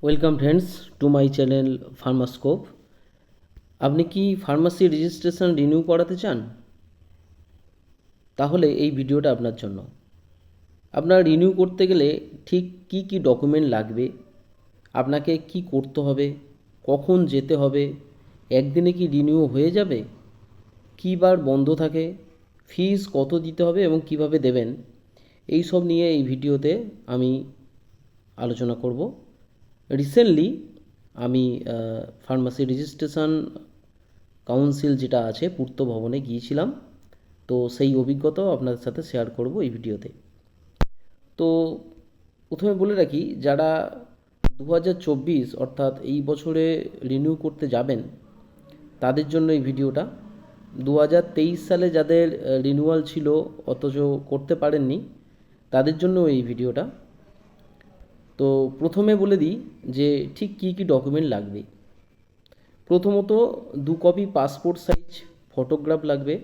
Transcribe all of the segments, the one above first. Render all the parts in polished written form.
Welcome friends to my channel Pharmascope. আপনি কি pharmacy registration renew করাতে চান? তাহলে এই ভিডিওটা আপনার জন্য। আপনার রিনিউ করতে গেলে ঠিক কি কি ডকুমেন্ট লাগবে, আপনাকে কি করতে হবে, কখন যেতে হবে, একদিনে কি রিনিউ হয়ে যাবে, কী বার বন্ধ থাকে, ফিস কত দিতে হবে এবং কিভাবে দেবেন, এই সব নিয়ে এই ভিডিওতে আমি আলোচনা করব। রিসেন্টলি আমি ফার্মাসি রেজিস্ট্রেশন কাউন্সিল যেটা আছে পূর্ত ভবনে গিয়েছিলাম, তো সেই অভিজ্ঞতাও আপনাদের সাথে শেয়ার করব এই ভিডিওতে। তো প্রথমে বলে রাখি, যারা 2024 অর্থাৎ এই বছরে রিনিউ করতে যাবেন তাদের জন্য এই ভিডিওটা। 2023 সালে যাদের রিনিউয়াল ছিল অথচ করতে পারেননি তাদের জন্য এই ভিডিওটা। তো প্রথমে বলে দিই যে ঠিক কী কী ডকুমেন্ট লাগবে। প্রথমত 2 কপি পাসপোর্ট সাইজ ফটোগ্রাফ লাগবে,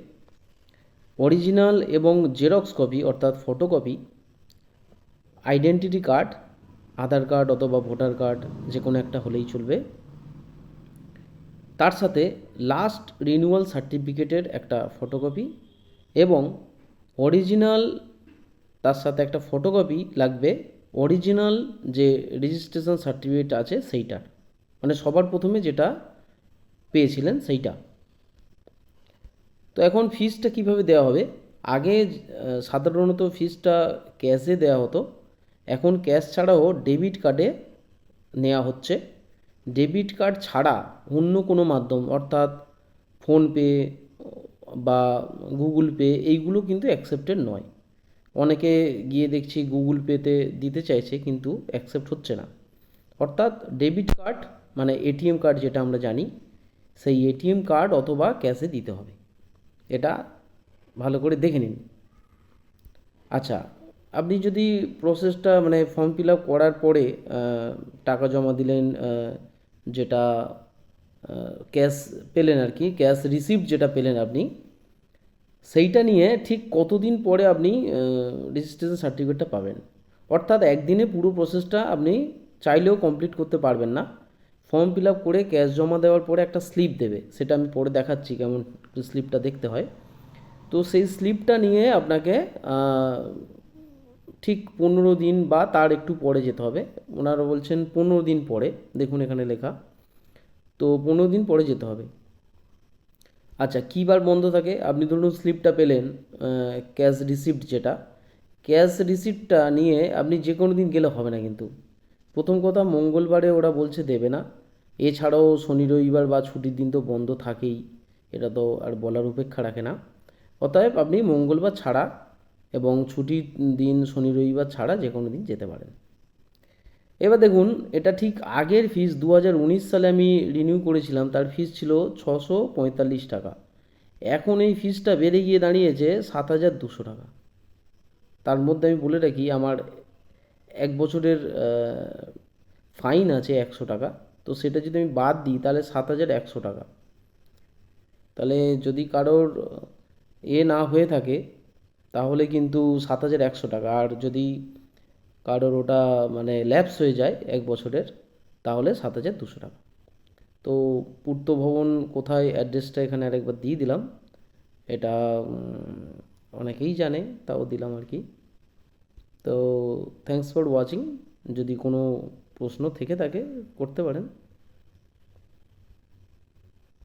অরিজিনাল এবং জেরক্স কপি অর্থাৎ ফটোকপি আইডেন্টিটি কার্ড, আধার কার্ড অথবা ভোটার কার্ড যে কোনো একটা হলেই চলবে। তার সাথে লাস্ট রিনিউয়াল সার্টিফিকেটের একটা ফটোকপি এবং অরিজিনাল, তার সাথে একটা ফটোকপি লাগবে অরিজিনাল যে রেজিস্ট্রেশন সার্টিফিকেট আছে সেইটার, মানে সবার প্রথমে যেটা পেয়েছিলেন সেইটা। তো এখন ফিসটা কিভাবে দেওয়া হবে? আগে সাধারণত ফিসটা ক্যাশে দেওয়া হতো, এখন ক্যাশ ছাড়াও ডেবিট কার্ডে নেওয়া হচ্ছে। ডেবিট কার্ড ছাড়া অন্য কোনো মাধ্যম অর্থাৎ ফোনপে বা গুগল পে এইগুলো কিন্তু অ্যাকসেপ্টেড নয়। অনেকে গিয়ে দেখছি গুগল পেতে দিতে চাইছে কিন্তু অ্যাকসেপ্ট হচ্ছে না। অর্থাৎ ডেবিট কার্ড মানে এটিএম কার্ড যেটা আমরা জানি, সেই এটিএম কার্ড অথবা ক্যাশে দিতে হবে। এটা ভালো করে দেখে নিন। আচ্ছা, আপনি যদি প্রসেসটা মানে ফর্ম ফিল আপ করার পরে টাকা জমা দিলেন, যেটা ক্যাশ পেলেন আর কি, ক্যাশ রিসিপ্ট যেটা পেলেন আপনি, সেইটা নিয়ে ঠিক কতদিন পরে আপনি রেজিস্ট্রেশন সার্টিফিকেটটা পাবেন। অর্থাৎ একদিনে পুরো প্রসেসটা আপনি চাইলেও কমপ্লিট করতে পারবেন না। ফর্ম ফিল আপ করে ক্যাশ জমা দেওয়ার পরে একটা স্লিপ দেবে, সেটা আমি পরে দেখাচ্ছি কেমন স্লিপটা দেখতে হয়। তো সেই স্লিপটা নিয়ে আপনাকে ঠিক 15 দিন বা তার একটু পরে যেতে হবে। ওনারা বলছেন 15 দিন পরে, দেখুন এখানে লেখা। তো 15 দিন পরে যেতে হবে। আচ্ছা, কী বার বন্ধ থাকে? আপনি ধরুন স্লিপটা পেলেন, ক্যাশ রিসিপ্ট যেটা, ক্যাশ রিসিপ্টটা নিয়ে আপনি যে কোনো দিন গেলে হবে না কিন্তু। প্রথম কথা, মঙ্গলবারে ওরা বলছে দেবে না। এছাড়াও শনি রবিবার বা ছুটির দিন তো বন্ধ থাকেই, এটা তো আর বলার উপেক্ষা রাখে না। অতএব আপনি মঙ্গলবার ছাড়া এবং ছুটির দিন শনি রবিবার ছাড়া যে কোনো দিন যেতে পারেন। এবার দেখুন, এটা ঠিক আগের ফিস 2019 সালে আমি রিনিউ করেছিলাম, তার ফিস ছিল 645 টাকা। এখন এই ফিসটা বেড়ে গিয়ে দাঁড়িয়েছে 7200 টাকা। তার মধ্যে আমি বলে রাখি, আমার 1 বছরের ফাইন আছে 100 টাকা। তো সেটা যদি আমি বাদ দিই তাহলে 7100 টাকা। তাহলে যদি কারোর না হয়ে থাকে তাহলে কিন্তু 7100 টাকা, আর যদি কারোর ওটা মানে ল্যাপস হয়ে যায় 1 বছরের তাহলে 7200 টাকা। তো পূর্ত ভবন কোথায়, অ্যাড্রেসটা এখানে আরেকবার দিয়ে দিলাম। এটা অনেকেই জানে, তাও দিলাম আর কি। তো থ্যাঙ্কস ফর ওয়াচিং। যদি কোনো প্রশ্ন থেকে থাকে করতে পারেন।